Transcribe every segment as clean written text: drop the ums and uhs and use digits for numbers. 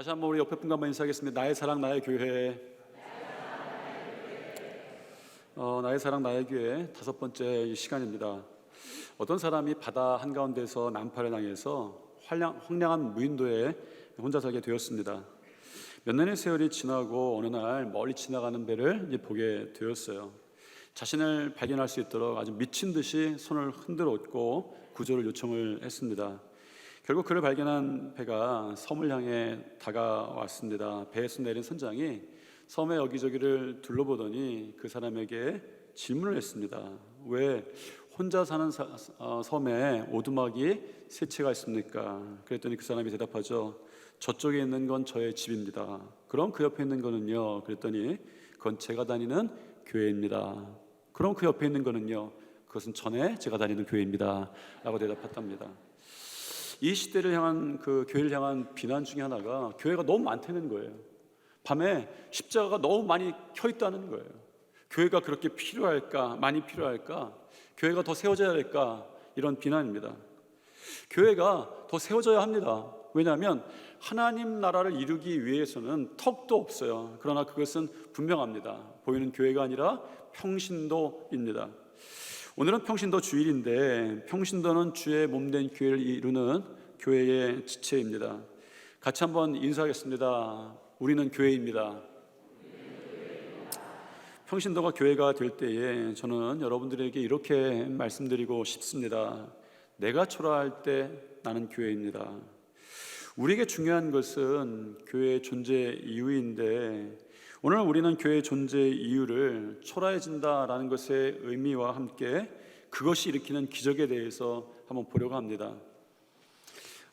다시 한번 우리 옆에 분과 한번 인사하겠습니다. 나의 사랑 나의 교회. 나의 사랑 나의 교회 5번째 시간입니다. 어떤 사람이 바다 한가운데서 난파를 당해서 황량한 무인도에 혼자 살게 되었습니다. 몇 년의 세월이 지나고 어느 날 멀리 지나가는 배를 보게 되었어요. 자신을 발견할 수 있도록 아주 미친 듯이 손을 흔들었고 구조를 요청을 했습니다. 결국 그를 발견한 배가 섬을 향해 다가왔습니다. 배에서 내린 선장이 섬의 여기저기를 둘러보더니 그 사람에게 질문을 했습니다. 왜 혼자 사는 섬에 오두막이 3채가 있습니까? 그랬더니 그 사람이 대답하죠. 저쪽에 있는 건 저의 집입니다. 그럼 그 옆에 있는 거는요? 그랬더니 그건 제가 다니는 교회입니다. 그럼 그 옆에 있는 거는요? 그것은 전에 제가 다니는 교회입니다. 라고 대답했답니다. 이 시대를 향한 그 교회를 향한 비난 중에 하나가 교회가 너무 많다는 거예요. 밤에 십자가가 너무 많이 켜 있다는 거예요. 교회가 그렇게 필요할까? 많이 필요할까? 교회가 더 세워져야 할까? 이런 비난입니다. 교회가 더 세워져야 합니다. 왜냐하면 하나님 나라를 이루기 위해서는 턱도 없어요. 그러나 그것은 분명합니다. 보이는 교회가 아니라 평신도입니다. 오늘은 평신도 주일인데 평신도는 주의 몸된 교회를 이루는 교회의 지체입니다. 같이 한번 인사하겠습니다. 우리는 교회입니다. 평신도가 교회가 될 때에 저는 여러분들에게 이렇게 말씀드리고 싶습니다. 내가 초라할 때 나는 교회입니다. 우리에게 중요한 것은 교회의 존재 이유인데 오늘 우리는 교회의 존재 이유를 초라해진다라는 것의 의미와 함께 그것이 일으키는 기적에 대해서 한번 보려고 합니다.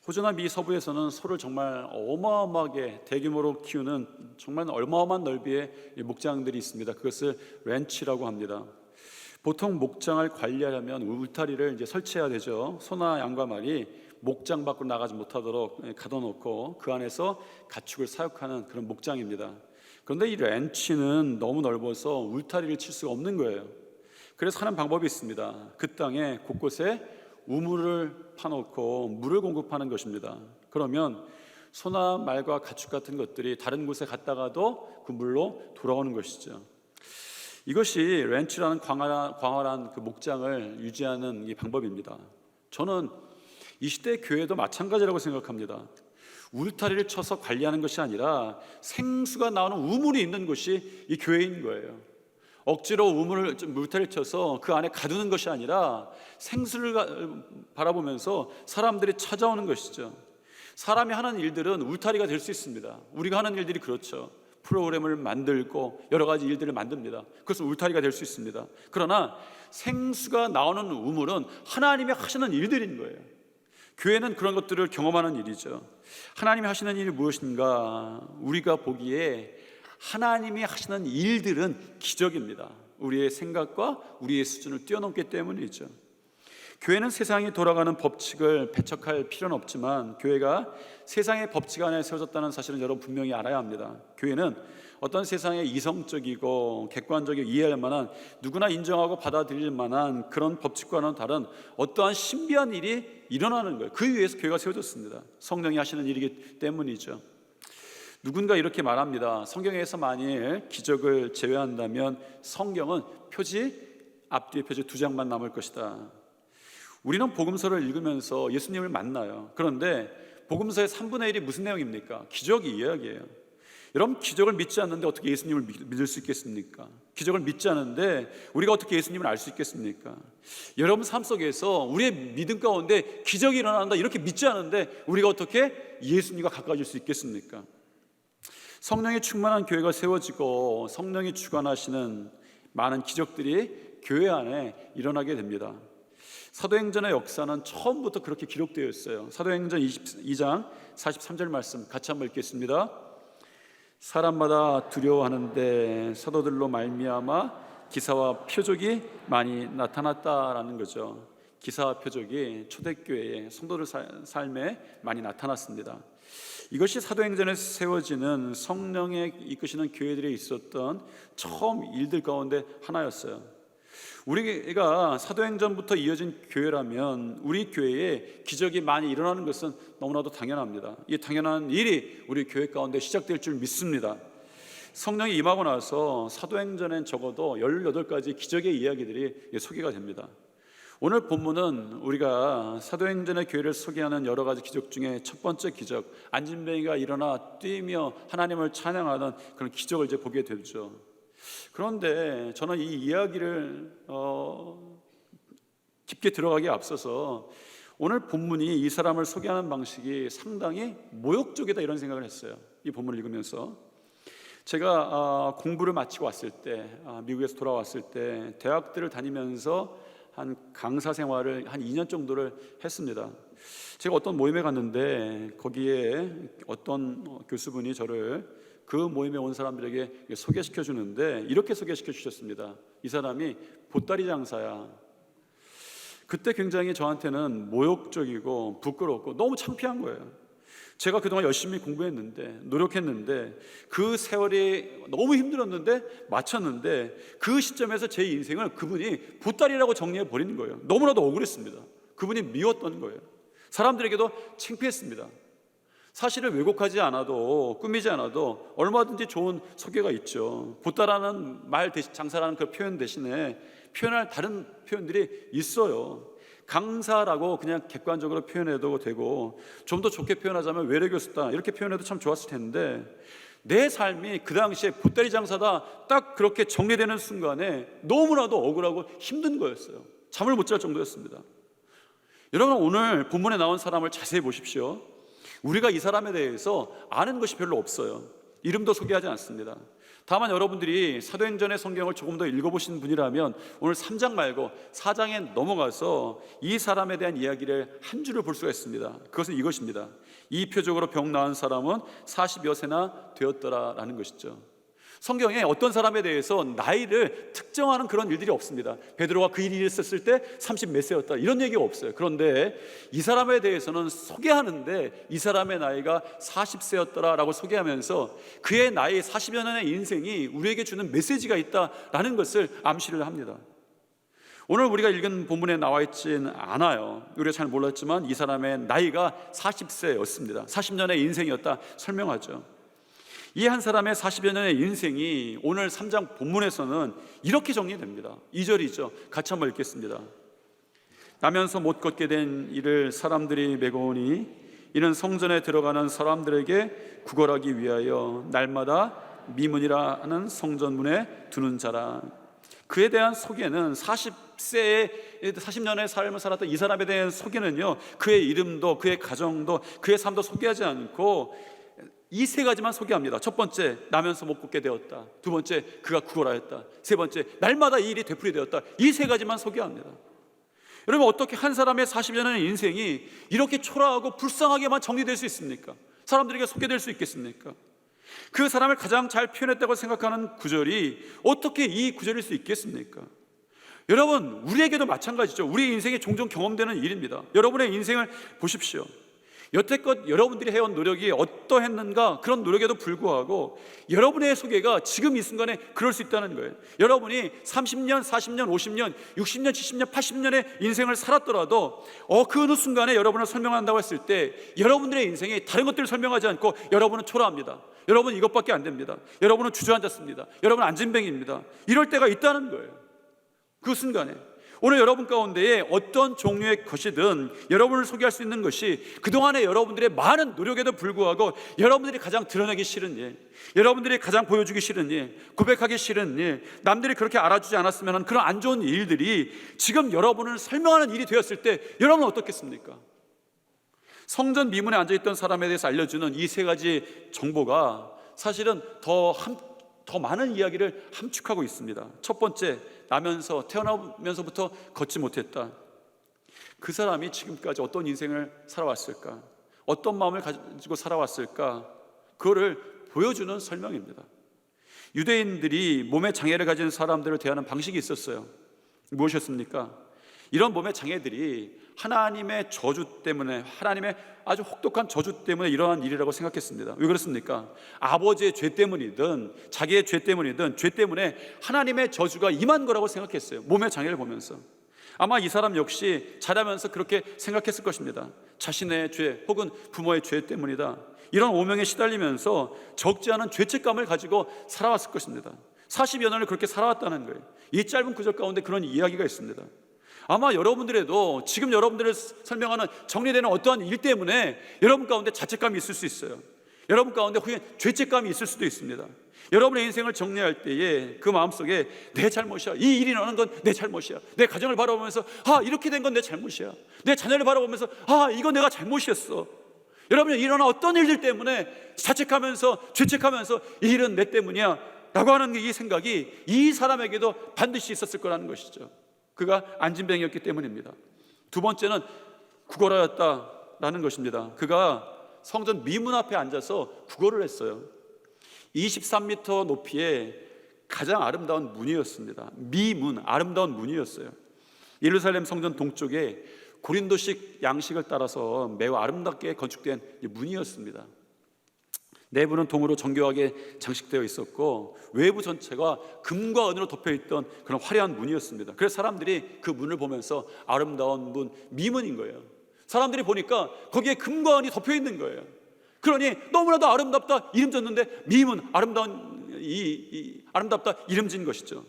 호주나 미 서부에서는 소를 정말 어마어마하게 대규모로 키우는 정말 어마어마한 넓이의 목장들이 있습니다. 그것을 랜치라고 합니다. 보통 목장을 관리하려면 울타리를 설치해야 되죠. 소나 양과 말이 목장 밖으로 나가지 못하도록 가둬놓고 그 안에서 가축을 사육하는 그런 목장입니다. 그런데 이 랜치는 너무 넓어서 울타리를 칠 수가 없는 거예요. 그래서 하는 방법이 있습니다. 그 땅에 곳곳에 우물을 파놓고 물을 공급하는 것입니다. 그러면 소나 말과 가축 같은 것들이 다른 곳에 갔다가도 그 물로 돌아오는 것이죠. 이것이 랜치라는 광활한 그 목장을 유지하는 이 방법입니다. 저는 이 시대의 교회도 마찬가지라고 생각합니다. 울타리를 쳐서 관리하는 것이 아니라 생수가 나오는 우물이 있는 곳이 이 교회인 거예요. 억지로 울타리를 쳐서 그 안에 가두는 것이 아니라 생수를 바라보면서 사람들이 찾아오는 것이죠. 사람이 하는 일들은 울타리가 될 수 있습니다. 우리가 하는 일들이 그렇죠. 프로그램을 만들고 여러 가지 일들을 만듭니다. 그것은 울타리가 될 수 있습니다. 그러나 생수가 나오는 우물은 하나님이 하시는 일들인 거예요. 교회는 그런 것들을 경험하는 일이죠. 하나님이 하시는 일이 무엇인가? 우리가 보기에 하나님이 하시는 일들은 기적입니다. 우리의 생각과 우리의 수준을 뛰어넘기 때문이죠. 교회는 세상이 돌아가는 법칙을 배척할 필요는 없지만 교회가 세상의 법칙 안에 세워졌다는 사실은 여러분 분명히 알아야 합니다. 교회는 어떤 세상의 이성적이고 객관적이고 이해할 만한 누구나 인정하고 받아들일 만한 그런 법칙과는 다른 어떠한 신비한 일이 일어나는 거예요. 그 위에서 교회가 세워졌습니다. 성령이 하시는 일이기 때문이죠. 누군가 이렇게 말합니다. 성경에서 만일 기적을 제외한다면 성경은 앞뒤에 표지 2장만 남을 것이다. 우리는 복음서를 읽으면서 예수님을 만나요. 그런데 복음서의 3분의 1이 무슨 내용입니까? 기적 이야기예요. 여러분, 기적을 믿지 않는데 어떻게 예수님을 믿을 수 있겠습니까? 기적을 믿지 않는데 우리가 어떻게 예수님을 알 수 있겠습니까? 여러분 삶 속에서 우리의 믿음 가운데 기적이 일어난다 이렇게 믿지 않는데 우리가 어떻게 예수님과 가까워질 수 있겠습니까? 성령이 충만한 교회가 세워지고 성령이 주관하시는 많은 기적들이 교회 안에 일어나게 됩니다. 사도행전의 역사는 처음부터 그렇게 기록되어 있어요. 사도행전 22장 43절 말씀 같이 한번 읽겠습니다. 사람마다 두려워하는데 사도들로 말미암아 기사와 표적이 많이 나타났다라는 거죠. 기사와 표적이 초대교회의 성도들 삶에 많이 나타났습니다. 이것이 사도행전에서 세워지는 성령의 이끄시는 교회들에 있었던 처음 일들 가운데 하나였어요. 우리가 사도행전부터 이어진 교회라면 우리 교회에 기적이 많이 일어나는 것은 너무나도 당연합니다. 이 당연한 일이 우리 교회 가운데 시작될 줄 믿습니다. 성령이 임하고 나서 사도행전엔 적어도 18가지 기적의 이야기들이 소개가 됩니다. 오늘 본문은 우리가 사도행전의 교회를 소개하는 여러 가지 기적 중에 첫 번째 기적, 안진뱅이가 일어나 뛰며 하나님을 찬양하는 그런 기적을 이제 보게 되죠. 그런데 저는 이 이야기를 깊게 들어가기에 앞서서 오늘 본문이 이 사람을 소개하는 방식이 상당히 모욕적이다 이런 생각을 했어요. 이 본문을 읽으면서 제가 공부를 마치고 왔을 때, 미국에서 돌아왔을 때 대학들을 다니면서 한 강사 생활을 한 2년 정도를 했습니다. 제가 어떤 모임에 갔는데 거기에 어떤 교수분이 저를 그 모임에 온 사람들에게 소개시켜 주는데 이렇게 소개시켜 주셨습니다. 이 사람이 보따리 장사야. 그때 굉장히 저한테는 모욕적이고 부끄럽고 너무 창피한 거예요. 제가 그동안 열심히 공부했는데 노력했는데 그 세월이 너무 힘들었는데 마쳤는데 그 시점에서 제 인생을 그분이 보따리라고 정리해 버리는 거예요. 너무나도 억울했습니다. 그분이 미웠던 거예요. 사람들에게도 창피했습니다. 사실을 왜곡하지 않아도 꾸미지 않아도 얼마든지 좋은 소개가 있죠. 보따라는 말 대신 장사라는 그 표현 대신에 표현할 다른 표현들이 있어요. 강사라고 그냥 객관적으로 표현해도 되고 좀 더 좋게 표현하자면 외래교수다 이렇게 표현해도 참 좋았을 텐데 내 삶이 그 당시에 보따리 장사다 딱 그렇게 정리되는 순간에 너무나도 억울하고 힘든 거였어요. 잠을 못 잘 정도였습니다. 여러분 오늘 본문에 나온 사람을 자세히 보십시오. 우리가 이 사람에 대해서 아는 것이 별로 없어요. 이름도 소개하지 않습니다. 다만 여러분들이 사도행전의 성경을 조금 더 읽어보신 분이라면 오늘 3장 말고 4장에 넘어가서 이 사람에 대한 이야기를 한 줄을 볼 수가 있습니다. 그것은 이것입니다. 이표적으로 병 나은 사람은 40여 세나 되었더라라는 것이죠. 성경에 어떤 사람에 대해서 나이를 특정하는 그런 일들이 없습니다. 베드로가 그 일이 있었을 때 30 몇 세였다 이런 얘기가 없어요. 그런데 이 사람에 대해서는 소개하는데 이 사람의 나이가 40세였더라라고 소개하면서 그의 나이 40여 년의 인생이 우리에게 주는 메시지가 있다라는 것을 암시를 합니다. 오늘 우리가 읽은 본문에 나와 있진 않아요. 우리가 잘 몰랐지만 이 사람의 나이가 40세였습니다. 40년의 인생이었다 설명하죠. 이 한 사람의 40여 년의 인생이 오늘 3장 본문에서는 이렇게 정리됩니다. 2절이죠. 같이 한번 읽겠습니다. 나면서 못 걷게 된 이를 사람들이 메고오니 이는 성전에 들어가는 사람들에게 구걸하기 위하여 날마다 미문이라 하는 성전문에 두는 자라. 그에 대한 소개는 40세에 40년의 삶을 살았던 이 사람에 대한 소개는요, 그의 이름도 그의 가정도 그의 삶도 소개하지 않고 이 세 가지만 소개합니다. 첫 번째, 나면서 못 걷게 되었다. 두 번째, 그가 구걸하였다. 세 번째, 날마다 이 일이 되풀이되었다. 이 세 가지만 소개합니다. 여러분 어떻게 한 사람의 40여 년의 인생이 이렇게 초라하고 불쌍하게만 정리될 수 있습니까? 사람들에게 소개될 수 있겠습니까? 그 사람을 가장 잘 표현했다고 생각하는 구절이 어떻게 이 구절일 수 있겠습니까? 여러분 우리에게도 마찬가지죠. 우리 인생에 종종 경험되는 일입니다. 여러분의 인생을 보십시오. 여태껏 여러분들이 해온 노력이 어떠했는가 그런 노력에도 불구하고 여러분의 소개가 지금 이 순간에 그럴 수 있다는 거예요. 여러분이 30년, 40년, 50년, 60년, 70년, 80년의 인생을 살았더라도 그 어느 순간에 여러분을 설명한다고 했을 때 여러분들의 인생이 다른 것들을 설명하지 않고 여러분은 초라합니다. 여러분은 이것밖에 안 됩니다. 여러분은 주저앉았습니다. 여러분은 안진뱅이입니다. 이럴 때가 있다는 거예요. 그 순간에 오늘 여러분 가운데에 어떤 종류의 것이든 여러분을 소개할 수 있는 것이 그동안의 여러분들의 많은 노력에도 불구하고 여러분들이 가장 드러내기 싫은 일, 여러분들이 가장 보여주기 싫은 일, 고백하기 싫은 일, 남들이 그렇게 알아주지 않았으면 하는 그런 안 좋은 일들이 지금 여러분을 설명하는 일이 되었을 때 여러분은 어떻겠습니까? 성전 미문에 앉아있던 사람에 대해서 알려주는 이 세 가지 정보가 사실은 더 많은 이야기를 함축하고 있습니다. 첫 번째, 태어나면서부터 걷지 못했다. 그 사람이 지금까지 어떤 인생을 살아왔을까? 어떤 마음을 가지고 살아왔을까? 그거를 보여주는 설명입니다. 유대인들이 몸에 장애를 가진 사람들을 대하는 방식이 있었어요. 무엇이었습니까? 이런 몸의 장애들이 하나님의 저주 때문에, 하나님의 아주 혹독한 저주 때문에 일어난 일이라고 생각했습니다. 왜 그렇습니까? 아버지의 죄 때문이든 자기의 죄 때문이든 죄 때문에 하나님의 저주가 임한 거라고 생각했어요. 몸의 장애를 보면서. 아마 이 사람 역시 자라면서 그렇게 생각했을 것입니다. 자신의 죄 혹은 부모의 죄 때문이다, 이런 오명에 시달리면서 적지 않은 죄책감을 가지고 살아왔을 것입니다. 40여 년을 그렇게 살아왔다는 거예요. 이 짧은 구절 가운데 그런 이야기가 있습니다. 아마 여러분들에도 지금 여러분들을 설명하는 정리되는 어떠한 일 때문에 여러분 가운데 자책감이 있을 수 있어요. 여러분 가운데 혹은 죄책감이 있을 수도 있습니다. 여러분의 인생을 정리할 때에 그 마음속에 내 잘못이야, 이 일이 일어나는 건 내 잘못이야, 내 가정을 바라보면서 이렇게 된 건 내 잘못이야, 내 자녀를 바라보면서 이거 내가 잘못이었어. 여러분이 일어난 어떤 일들 때문에 자책하면서 죄책하면서 이 일은 내 때문이야 라고 하는 이 생각이 이 사람에게도 반드시 있었을 거라는 것이죠. 그가 안진뱅이였기 때문입니다. 두 번째는 구걸하였다라는 것입니다. 그가 성전 미문 앞에 앉아서 구걸을 했어요. 23m 높이의 가장 아름다운 문이었습니다. 미문, 아름다운 문이었어요. 예루살렘 성전 동쪽에 고린도식 양식을 따라서 매우 아름답게 건축된 문이었습니다. 내부는 동으로 정교하게 장식되어 있었고 외부 전체가 금과 은으로 덮여있던 그런 화려한 문이었습니다. 그래서 사람들이 그 문을 보면서 아름다운 문, 미문인 거예요. 사람들이 보니까 거기에 금과 은이 덮여있는 거예요. 그러니 너무나도 아름답다 이름 졌는데 미문, 아름다운 아름답다 이름 진 것이죠.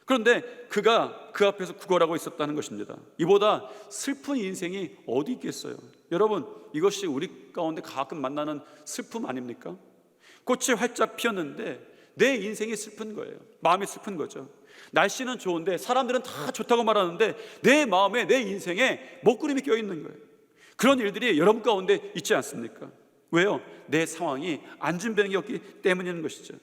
그런데 그가 그 앞에서 구걸하고 있었다는 것입니다. 이보다 슬픈 인생이 어디 있겠어요? 여러분, 이것이 우리 가운데 가끔 만나는 슬픔 아닙니까? 꽃이 활짝 피었는데 내 인생이 슬픈 거예요. 마음이 슬픈 거죠. 날씨는 좋은데 사람들은 다 좋다고 말하는데 내 마음에, 내 인생에 먹구름이 껴있는 거예요. 그런 일들이 여러분 가운데 있지 않습니까? 왜요? 내 상황이 안진뱅이였기 때문인 것이죠.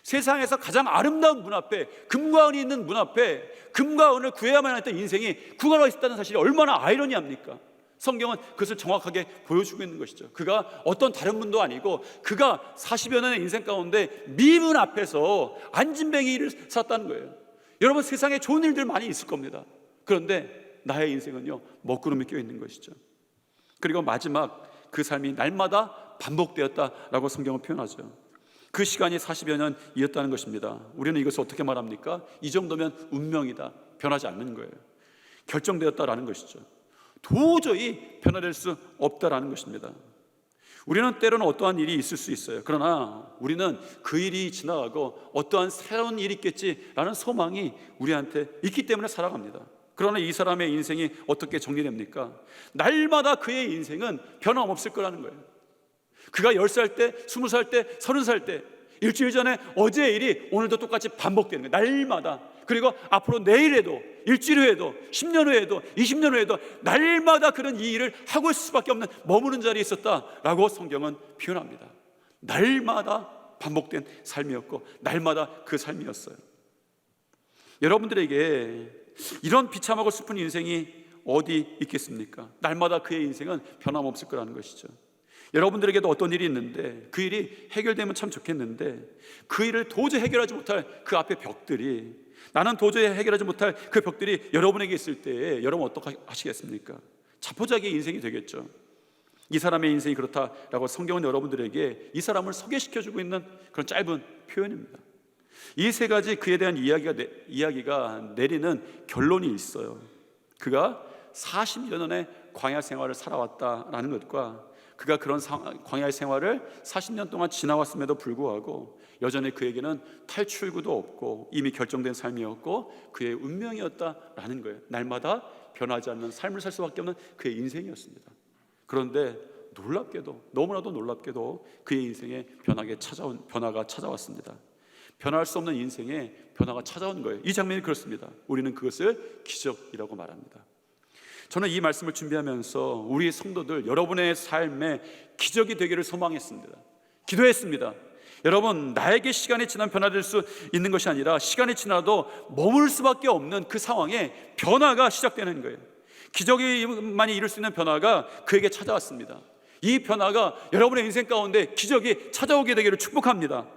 세상에서 가장 아름다운 문 앞에, 금과 은이 있는 문 앞에 금과 은을 구해야만 했던 인생이 구걸하고 있다는 사실이 얼마나 아이러니합니까? 성경은 그것을 정확하게 보여주고 있는 것이죠. 그가 어떤 다른 분도 아니고 그가 40여 년의 인생 가운데 미문 앞에서 안진뱅이를 살았다는 거예요. 여러분, 세상에 좋은 일들 많이 있을 겁니다. 그런데 나의 인생은요, 먹구름이 껴있는 것이죠. 그리고 마지막 그 삶이 날마다 반복되었다라고 성경은 표현하죠. 그 시간이 40여 년이었다는 것입니다. 우리는 이것을 어떻게 말합니까? 이 정도면 운명이다, 변하지 않는 거예요. 결정되었다라는 것이죠. 도저히 변화될 수 없다라는 것입니다. 우리는 때로는 어떠한 일이 있을 수 있어요. 그러나 우리는 그 일이 지나가고 어떠한 새로운 일이 있겠지라는 소망이 우리한테 있기 때문에 살아갑니다. 그러나 이 사람의 인생이 어떻게 정리됩니까? 날마다 그의 인생은 변함없을 거라는 거예요. 그가 10살 때, 20살 때, 30살 때, 일주일 전에 어제의 일이 오늘도 똑같이 반복되는 거예요. 날마다. 그리고 앞으로 내일에도, 일주일 후에도, 10년 후에도, 20년 후에도 날마다 그런 이 일을 하고 있을 수밖에 없는 머무는 자리에 있었다라고 성경은 표현합니다. 날마다 반복된 삶이었고 날마다 그 삶이었어요. 여러분들에게 이런 비참하고 슬픈 인생이 어디 있겠습니까? 날마다 그의 인생은 변함없을 거라는 것이죠. 여러분들에게도 어떤 일이 있는데 그 일이 해결되면 참 좋겠는데 그 일을 도저히 해결하지 못할 그 앞에 벽들이, 나는 도저히 해결하지 못할 그 벽들이 여러분에게 있을 때에 여러분 어떻게 하시겠습니까? 자포자기의 인생이 되겠죠. 이 사람의 인생이 그렇다라고 성경은 여러분들에게 이 사람을 소개시켜주고 있는 그런 짧은 표현입니다. 이 세 가지 그에 대한 이야기가 내리는 결론이 있어요. 그가 40여 년의 광야 생활을 살아왔다라는 것과 그가 그런 광야의 생활을 40년 동안 지나왔음에도 불구하고 여전히 그에게는 탈출구도 없고 이미 결정된 삶이었고 그의 운명이었다라는 거예요. 날마다 변하지 않는 삶을 살 수밖에 없는 그의 인생이었습니다. 그런데 놀랍게도, 너무나도 놀랍게도 그의 인생에 변화가 찾아왔습니다. 변할 수 없는 인생에 변화가 찾아온 거예요. 이 장면이 그렇습니다. 우리는 그것을 기적이라고 말합니다. 저는 이 말씀을 준비하면서 우리 성도들, 여러분의 삶에 기적이 되기를 소망했습니다. 기도했습니다. 여러분, 나에게 시간이 지나면 변화될 수 있는 것이 아니라 시간이 지나도 머물 수밖에 없는 그 상황에 변화가 시작되는 거예요. 기적이만이 이룰 수 있는 변화가 그에게 찾아왔습니다. 이 변화가 여러분의 인생 가운데 기적이 찾아오게 되기를 축복합니다.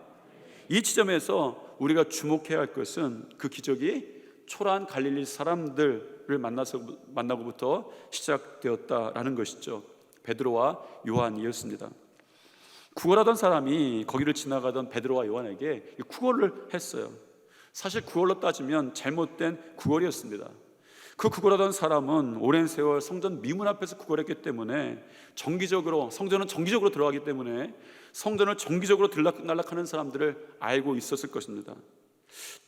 이 지점에서 우리가 주목해야 할 것은 그 기적이 초라한 갈릴리 사람들 만나고부터 시작되었다라는 것이죠. 베드로와 요한이었습니다. 구걸하던 사람이 거기를 지나가던 베드로와 요한에게 구걸을 했어요. 사실 구걸로 따지면 잘못된 구걸이었습니다. 그 구걸하던 사람은 오랜 세월 성전 미문 앞에서 구걸했기 때문에 성전은 정기적으로 들어가기 때문에 성전을 정기적으로 들락날락하는 사람들을 알고 있었을 것입니다.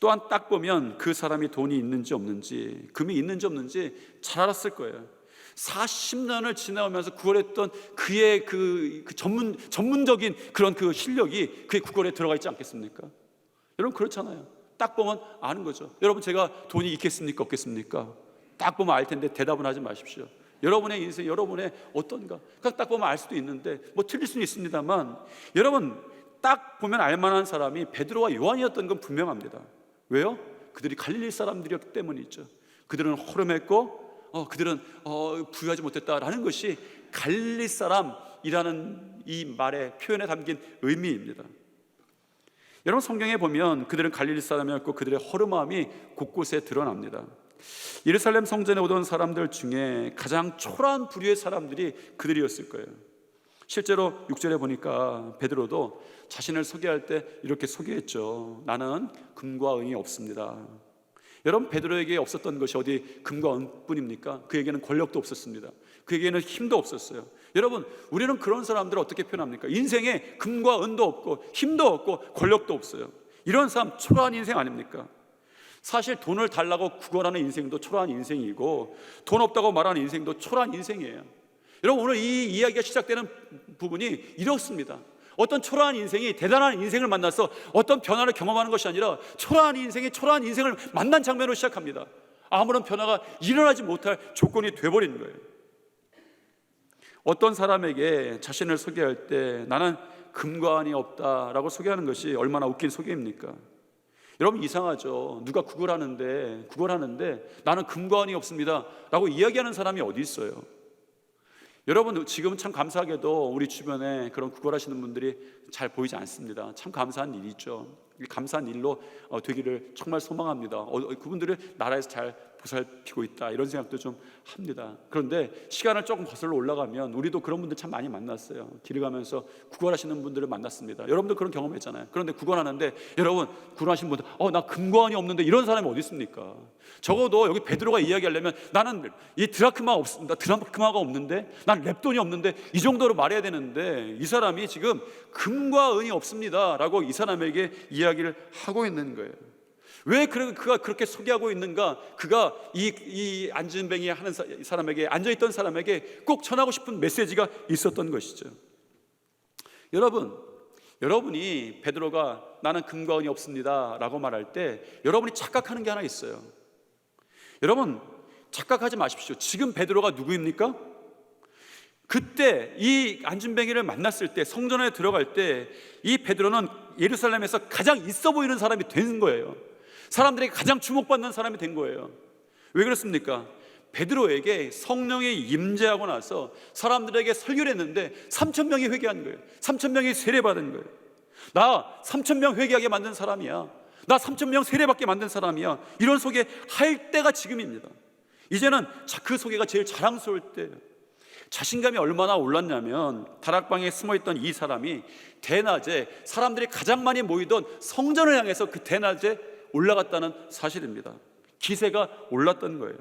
또한 딱 보면 그 사람이 돈이 있는지 없는지, 금이 있는지 없는지 잘 알았을 거예요. 40년을 지나오면서 구걸했던 그의 그 전문적인 그런 그 실력이 그의 구걸에 들어가 있지 않겠습니까? 여러분 그렇잖아요. 딱 보면 아는 거죠. 여러분 제가 돈이 있겠습니까 없겠습니까? 딱 보면 알 텐데 대답은 하지 마십시오. 여러분의 인생, 여러분의 어떤가 딱 보면 알 수도 있는데 뭐 틀릴 수는 있습니다만, 여러분 딱 보면 알만한 사람이 베드로와 요한이었던 건 분명합니다. 왜요? 그들이 갈릴리 사람들이었기 때문이죠. 그들은 허름했고 그들은 부유하지 못했다라는 것이 갈릴리 사람이라는 이 말의 표현에 담긴 의미입니다. 여러분 성경에 보면 그들은 갈릴리 사람이었고 그들의 허름함이 곳곳에 드러납니다. 예루살렘 성전에 오던 사람들 중에 가장 초라한 부류의 사람들이 그들이었을 거예요. 실제로 6절에 보니까 베드로도 자신을 소개할 때 이렇게 소개했죠. 나는 금과 은이 없습니다. 여러분 베드로에게 없었던 것이 어디 금과 은뿐입니까? 그에게는 권력도 없었습니다. 그에게는 힘도 없었어요. 여러분 우리는 그런 사람들을 어떻게 표현합니까? 인생에 금과 은도 없고 힘도 없고 권력도 없어요. 이런 사람 초라한 인생 아닙니까? 사실 돈을 달라고 구걸하는 인생도 초라한 인생이고 돈 없다고 말하는 인생도 초라한 인생이에요. 여러분 오늘 이 이야기가 시작되는 부분이 이렇습니다. 어떤 초라한 인생이 대단한 인생을 만나서 어떤 변화를 경험하는 것이 아니라 초라한 인생이 초라한 인생을 만난 장면으로 시작합니다. 아무런 변화가 일어나지 못할 조건이 돼버리는 거예요. 어떤 사람에게 자신을 소개할 때 나는 금과 은이 없다라고 소개하는 것이 얼마나 웃긴 소개입니까? 여러분 이상하죠. 누가 구걸하는데 나는 금과 은이 없습니다 라고 이야기하는 사람이 어디 있어요? 여러분 지금 참 감사하게도 우리 주변에 그런 구걸하시는 분들이 잘 보이지 않습니다. 참 감사한 일이죠. 감사한 일로 되기를 정말 소망합니다. 그분들을 나라에서 잘 보살피고 있다 이런 생각도 좀 합니다. 그런데 시간을 조금 거슬러 올라가면 우리도 그런 분들 참 많이 만났어요. 길을 가면서 구걸하시는 분들을 만났습니다. 여러분도 그런 경험했잖아요. 그런데 구걸하는데 여러분 구걸하시는 분들 나 금과 은이 없는데 이런 사람이 어디 있습니까? 적어도 여기 베드로가 이야기하려면 나는 이 드라크마가 없는데 난 렙돈이 없는데 이 정도로 말해야 되는데 이 사람이 지금 금과 은이 없습니다 라고 이 사람에게 이야기를 하고 있는 거예요. 왜 그가 그렇게 소개하고 있는가? 그가 이 안진뱅이 하는 사람에게, 앉아있던 사람에게 꼭 전하고 싶은 메시지가 있었던 것이죠. 여러분이 베드로가 나는 금과 은이 없습니다 라고 말할 때 여러분이 착각하는 게 하나 있어요. 여러분 착각하지 마십시오. 지금 베드로가 누구입니까? 그때 이 안진뱅이를 만났을 때, 성전에 들어갈 때 이 베드로는 예루살렘에서 가장 있어 보이는 사람이 된 거예요. 사람들에게 가장 주목받는 사람이 된 거예요. 왜 그렇습니까? 베드로에게 성령이 임재하고 나서 사람들에게 설교를 했는데 3,000명이 회개한 거예요. 3,000명이 세례받은 거예요. 나 3,000명 회개하게 만든 사람이야. 나 3,000명 세례받게 만든 사람이야. 이런 소개할 때가 지금입니다. 이제는 그 소개가 제일 자랑스러울 때예요. 자신감이 얼마나 올랐냐면 다락방에 숨어있던 이 사람이 대낮에 사람들이 가장 많이 모이던 성전을 향해서 그 대낮에 올라갔다는 사실입니다. 기세가 올랐던 거예요.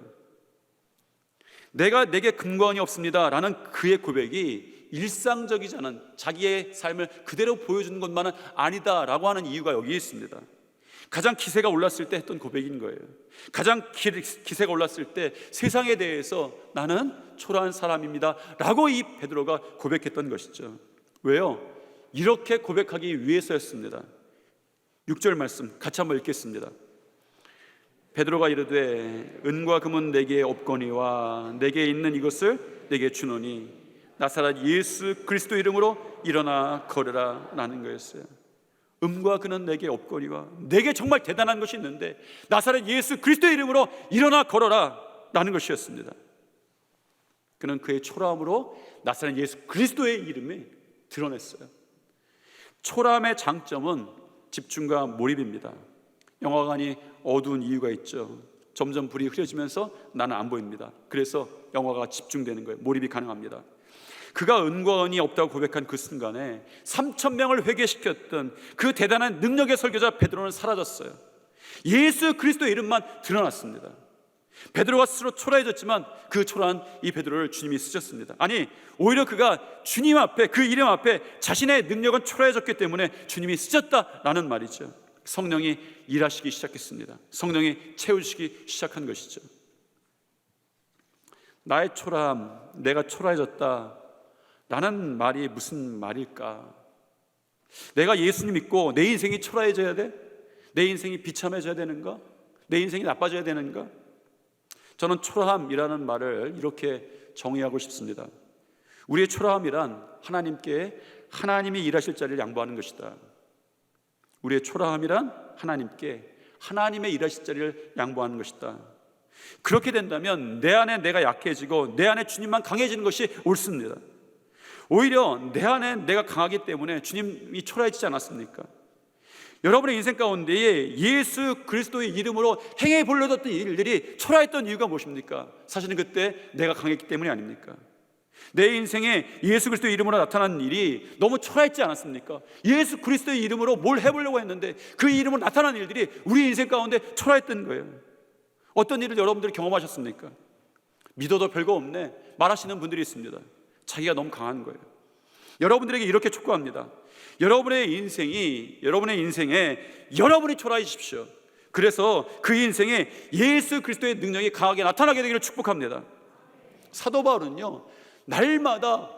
내게 금과 은이 없습니다 라는 그의 고백이 일상적이지 않은 자기의 삶을 그대로 보여주는 것만은 아니다 라고 하는 이유가 여기 있습니다. 가장 기세가 올랐을 때 했던 고백인 거예요. 가장 기세가 올랐을 때 세상에 대해서 나는 초라한 사람입니다 라고 이 베드로가 고백했던 것이죠. 왜요? 이렇게 고백하기 위해서였습니다. 6절 말씀 같이 한번 읽겠습니다. 베드로가 이르되 은과 금은 내게 없거니와 내게 있는 이것을 내게 주노니 나사렛 예수 그리스도 이름으로 일어나 걸으라 라는 거였어요. 은과 금은 내게 없거니와 내게 정말 대단한 것이 있는데 나사렛 예수 그리스도의 이름으로 일어나 걸어라 라는 것이었습니다. 그는 그의 초라함으로 나사렛 예수 그리스도의 이름을 드러냈어요. 초라함의 장점은 집중과 몰입입니다. 영화관이 어두운 이유가 있죠. 점점 불이 흐려지면서 나는 안 보입니다. 그래서 영화가 집중되는 거예요. 몰입이 가능합니다. 그가 은과 은이 없다고 고백한 그 순간에 3,000명을 회개시켰던 그 대단한 능력의 설교자 베드로는 사라졌어요. 예수 그리스도의 이름만 드러났습니다. 베드로가 스스로 초라해졌지만 그 초라한 이 베드로를 주님이 쓰셨습니다. 아니, 오히려 그가 주님 앞에, 그 이름 앞에 자신의 능력은 초라해졌기 때문에 주님이 쓰셨다라는 말이죠. 성령이 일하시기 시작했습니다. 성령이 채우시기 시작한 것이죠. 나의 초라함, 내가 초라해졌다 라는 말이 무슨 말일까? 내가 예수님 믿고 내 인생이 초라해져야 돼? 내 인생이 비참해져야 되는가? 내 인생이 나빠져야 되는가? 저는 초라함이라는 말을 이렇게 정의하고 싶습니다. 우리의 초라함이란 하나님께 하나님이 일하실 자리를 양보하는 것이다. 우리의 초라함이란 하나님께 하나님의 일하실 자리를 양보하는 것이다. 그렇게 된다면 내 안에 내가 약해지고 내 안에 주님만 강해지는 것이 옳습니다. 오히려 내 안에 내가 강하기 때문에 주님이 초라해지지 않았습니까? 여러분의 인생 가운데에 예수 그리스도의 이름으로 행해 보려던 일들이 초라했던 이유가 무엇입니까? 사실은 그때 내가 강했기 때문이 아닙니까? 내 인생에 예수 그리스도의 이름으로 나타난 일이 너무 초라했지 않았습니까? 예수 그리스도의 이름으로 뭘 해보려고 했는데 그 이름으로 나타난 일들이 우리 인생 가운데 초라했던 거예요. 어떤 일을 여러분들이 경험하셨습니까? 믿어도 별거 없네 말하시는 분들이 있습니다. 자기가 너무 강한 거예요. 여러분들에게 이렇게 촉구합니다. 여러분의 인생에 여러분이 초라해지십시오. 그래서 그 인생에 예수 그리스도의 능력이 강하게 나타나게 되기를 축복합니다. 사도 바울은요, 날마다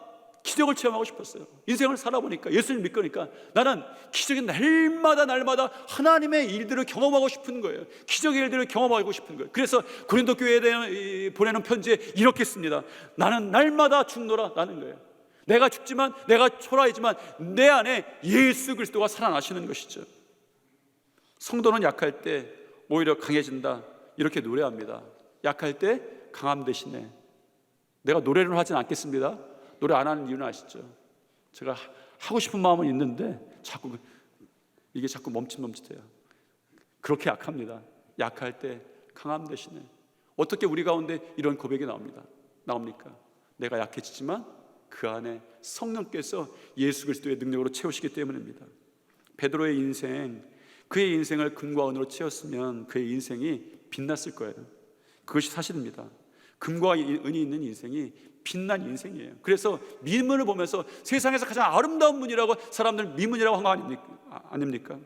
기적을 체험하고 싶었어요. 인생을 살아보니까, 예수를 믿으니까 나는 기적이 날마다 하나님의 일들을 경험하고 싶은 거예요. 기적의 일들을 경험하고 싶은 거예요. 그래서 고린도 교회에 보내는 편지에 이렇게 씁니다. 나는 날마다 죽노라 라는 거예요. 내가 죽지만, 내가 초라하지만 내 안에 예수 그리스도가 살아나시는 것이죠. 성도는 약할 때 오히려 강해진다 이렇게 노래합니다. 약할 때 강함 대신에. 내가 노래를 하진 않겠습니다. 노래 안 하는 이유는 아시죠? 제가 하고 싶은 마음은 있는데 이게 자꾸 멈칫멈칫해요. 그렇게 약합니다. 약할 때 강함 대신에. 어떻게 우리 가운데 이런 고백이 나옵니까? 내가 약해지지만 그 안에 성령께서 예수 그리스도의 능력으로 채우시기 때문입니다. 베드로의 인생, 그의 인생을 금과 은으로 채웠으면 그의 인생이 빛났을 거예요. 그것이 사실입니다. 금과 은이 있는 인생이 빛난 인생이에요. 그래서 미문을 보면서 세상에서 가장 아름다운 문이라고 사람들 미문이라고 한 거 아닙니까?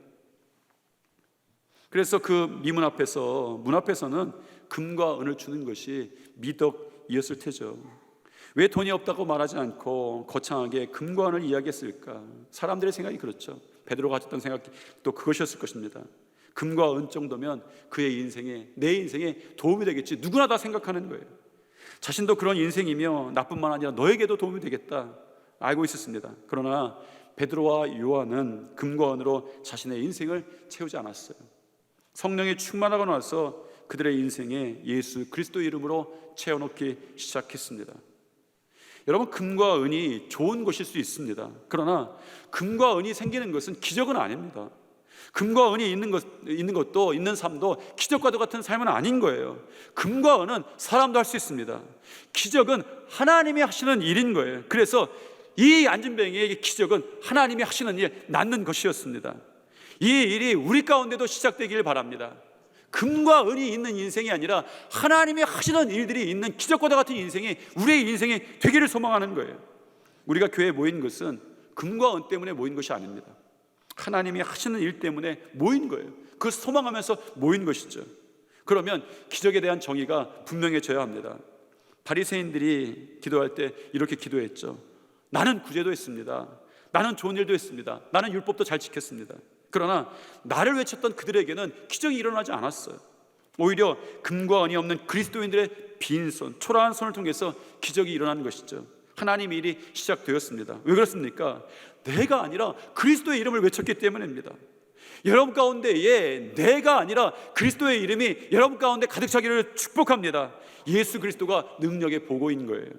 그래서 그 미문 앞에서, 문 앞에서는 금과 은을 주는 것이 미덕이었을 테죠. 왜 돈이 없다고 말하지 않고 거창하게 금과 은을 이야기했을까? 사람들의 생각이 그렇죠. 베드로가 가졌던 생각도 그것이었을 것입니다. 금과 은 정도면 그의 인생에, 내 인생에 도움이 되겠지, 누구나 다 생각하는 거예요. 자신도 그런 인생이며 나뿐만 아니라 너에게도 도움이 되겠다 알고 있었습니다. 그러나 베드로와 요한은 금과 은으로 자신의 인생을 채우지 않았어요. 성령이 충만하고 나서 그들의 인생에 예수 그리스도 이름으로 채워놓기 시작했습니다. 여러분, 금과 은이 좋은 것일 수 있습니다. 그러나 금과 은이 생기는 것은 기적은 아닙니다. 금과 은이 있는 삶도 기적과도 같은 삶은 아닌 거예요. 금과 은은 사람도 할 수 있습니다. 기적은 하나님이 하시는 일인 거예요. 그래서 이 안진뱅이에게 기적은 하나님이 하시는 일, 낫는 것이었습니다. 이 일이 우리 가운데도 시작되기를 바랍니다. 금과 은이 있는 인생이 아니라 하나님이 하시는 일들이 있는 기적과도 같은 인생이 우리의 인생이 되기를 소망하는 거예요. 우리가 교회에 모인 것은 금과 은 때문에 모인 것이 아닙니다. 하나님이 하시는 일 때문에 모인 거예요. 그걸 소망하면서 모인 것이죠. 그러면 기적에 대한 정의가 분명해져야 합니다. 바리새인들이 기도할 때 이렇게 기도했죠. 나는 구제도 했습니다. 나는 좋은 일도 했습니다. 나는 율법도 잘 지켰습니다. 그러나 나를 외쳤던 그들에게는 기적이 일어나지 않았어요. 오히려 금과 은이 없는 그리스도인들의 빈 손, 초라한 손을 통해서 기적이 일어나는 것이죠. 하나님의 일이 시작되었습니다. 왜 그렇습니까? 내가 아니라 그리스도의 이름을 외쳤기 때문입니다. 여러분 가운데에 내가 아니라 그리스도의 이름이 여러분 가운데 가득 차기를 축복합니다. 예수 그리스도가 능력의 보고인 거예요.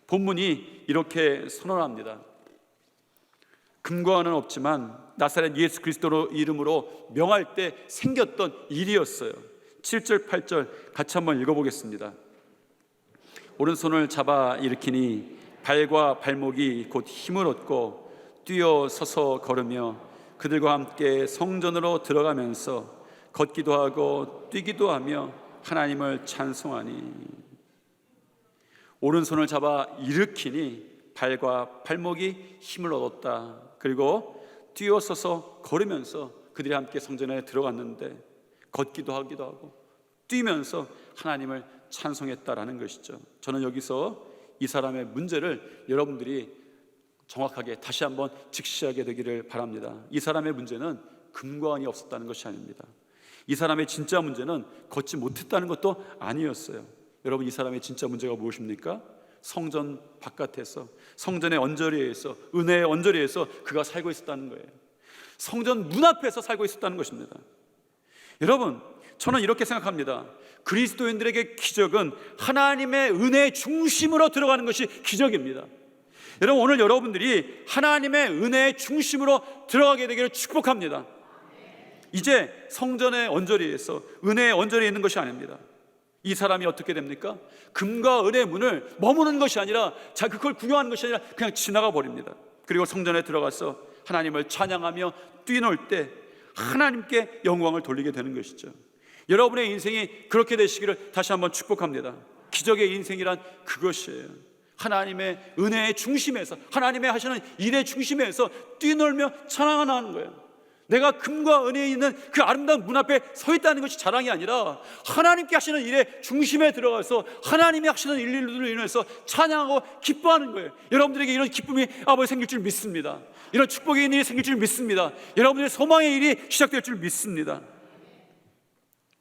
본문이 이렇게 선언합니다. 금과 은은 없지만 나사렛 예수 그리스도 이름으로 명할 때 생겼던 일이었어요. 7절 8절 같이 한번 읽어보겠습니다. 오른손을 잡아 일으키니 발과 발목이 곧 힘을 얻고 뛰어 서서 걸으며 그들과 함께 성전으로 들어가면서 걷기도 하고 뛰기도 하며 하나님을 찬송하니. 오른손을 잡아 일으키니 발과 발목이 힘을 얻었다. 그리고 뛰어서서 걸으면서 그들이 함께 성전에 들어갔는데 걷기도 하기도 하고 뛰면서 하나님을 찬송했다라는 것이죠. 저는 여기서 이 사람의 문제를 여러분들이 정확하게 다시 한번 직시하게 되기를 바랍니다. 이 사람의 문제는 금과 은이 없었다는 것이 아닙니다. 이 사람의 진짜 문제는 걷지 못했다는 것도 아니었어요. 여러분, 이 사람의 진짜 문제가 무엇입니까? 성전 바깥에서, 성전의 언저리에서, 은혜의 언저리에서 그가 살고 있었다는 거예요. 성전 문 앞에서 살고 있었다는 것입니다. 여러분, 저는 이렇게 생각합니다. 그리스도인들에게 기적은 하나님의 은혜의 중심으로 들어가는 것이 기적입니다. 여러분, 오늘 여러분들이 하나님의 은혜의 중심으로 들어가게 되기를 축복합니다. 이제 성전의 언저리에서, 은혜의 언저리에 있는 것이 아닙니다. 이 사람이 어떻게 됩니까? 금과 은혜의 문을 머무는 것이 아니라, 그걸 구경하는 것이 아니라 그냥 지나가 버립니다. 그리고 성전에 들어가서 하나님을 찬양하며 뛰놀 때 하나님께 영광을 돌리게 되는 것이죠. 여러분의 인생이 그렇게 되시기를 다시 한번 축복합니다. 기적의 인생이란 그것이에요. 하나님의 은혜의 중심에서, 하나님의 하시는 일의 중심에서 뛰놀며 찬양하는 거예요. 내가 금과 은혜에 있는 그 아름다운 문 앞에 서 있다는 것이 자랑이 아니라 하나님께 하시는 일의 중심에 들어가서 하나님이 하시는 일들로 인해서 찬양하고 기뻐하는 거예요. 여러분들에게 이런 기쁨이 아버지 생길 줄 믿습니다. 이런 축복의 일이 생길 줄 믿습니다. 여러분들의 소망의 일이 시작될 줄 믿습니다.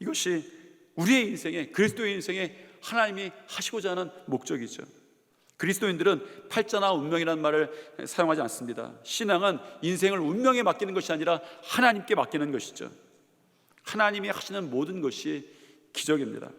이것이 우리의 인생에, 그리스도의 인생에 하나님이 하시고자 하는 목적이죠. 그리스도인들은 팔자나 운명이라는 말을 사용하지 않습니다. 신앙은 인생을 운명에 맡기는 것이 아니라 하나님께 맡기는 것이죠. 하나님이 하시는 모든 것이 기적입니다.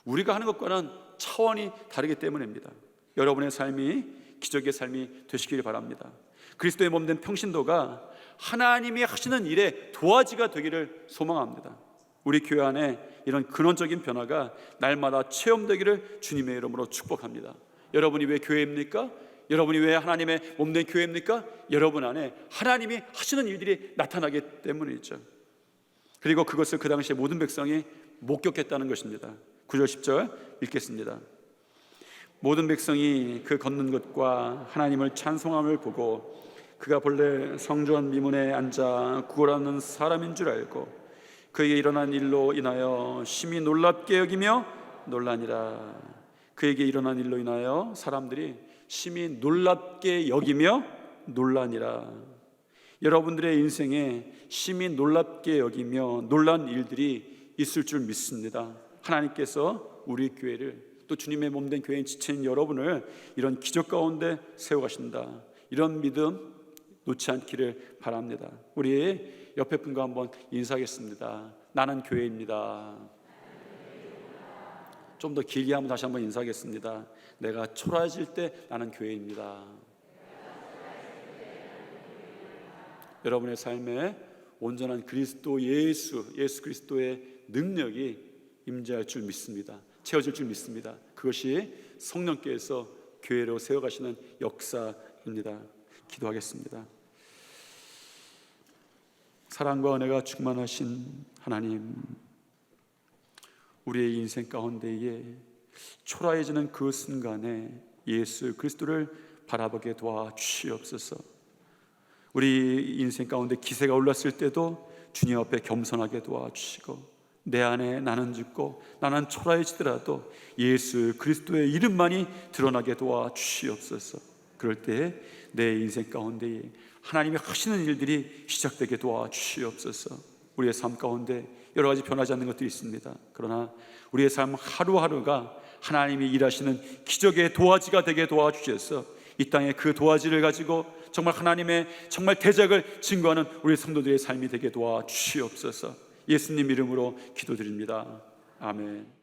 우리가 하는 것과는 차원이 다르기 때문입니다. 여러분의 삶이 기적의 삶이 되시길 바랍니다. 그리스도의 몸된 평신도가 하나님이 하시는 일에 도화지가 되기를 소망합니다. 우리 교회 안에 이런 근원적인 변화가 날마다 체험되기를 주님의 이름으로 축복합니다. 여러분이 왜 교회입니까? 여러분이 왜 하나님의 몸된 교회입니까? 여러분 안에 하나님이 하시는 일들이 나타나기 때문이죠. 그리고 그것을 그 당시에 모든 백성이 목격했다는 것입니다. 9절 10절 읽겠습니다. 모든 백성이 그 걷는 것과 하나님을 찬송함을 보고 그가 본래 성전 미문에 앉아 구걸하는 사람인 줄 알고 그에게 일어난 일로 인하여 심히 놀랍게 여기며 놀라니라. 그에게 일어난 일로 인하여 사람들이 심히 놀랍게 여기며 놀라니라. 여러분들의 인생에 심히 놀랍게 여기며 놀란 일들이 있을 줄 믿습니다. 하나님께서 우리 교회를, 또 주님의 몸된 교회인 지체인 여러분을 이런 기적 가운데 세워가신다. 이런 믿음 놓지 않기를 바랍니다. 우리 옆에 분과 한번 인사하겠습니다. 나는 교회입니다. 좀 더 길게 한번 다시 한번 인사하겠습니다. 내가 초라해질 때 나는 교회입니다. 여러분의 삶에 온전한 그리스도 예수 그리스도의 능력이 임재할 줄 믿습니다. 채워질 줄 믿습니다. 그것이 성령께서 교회로 세워가시는 역사입니다. 기도하겠습니다. 사랑과 은혜가 충만하신 하나님, 우리의 인생 가운데에 초라해지는 그 순간에 예수 그리스도를 바라보게 도와주시옵소서. 우리 인생 가운데 기세가 올랐을 때도 주님 앞에 겸손하게 도와주시고, 내 안에 나는 죽고 나는 초라해지더라도 예수 그리스도의 이름만이 드러나게 도와주시옵소서. 그럴 때 내 인생 가운데에 하나님이 하시는 일들이 시작되게 도와주시옵소서. 우리의 삶 가운데 여러 가지 변하지 않는 것들이 있습니다. 그러나 우리의 삶 하루하루가 하나님이 일하시는 기적의 도화지가 되게 도와주셔서 이 땅에 그 도화지를 가지고 정말 하나님의 정말 대작을 증거하는 우리 성도들의 삶이 되게 도와주시옵소서. 예수님 이름으로 기도드립니다. 아멘.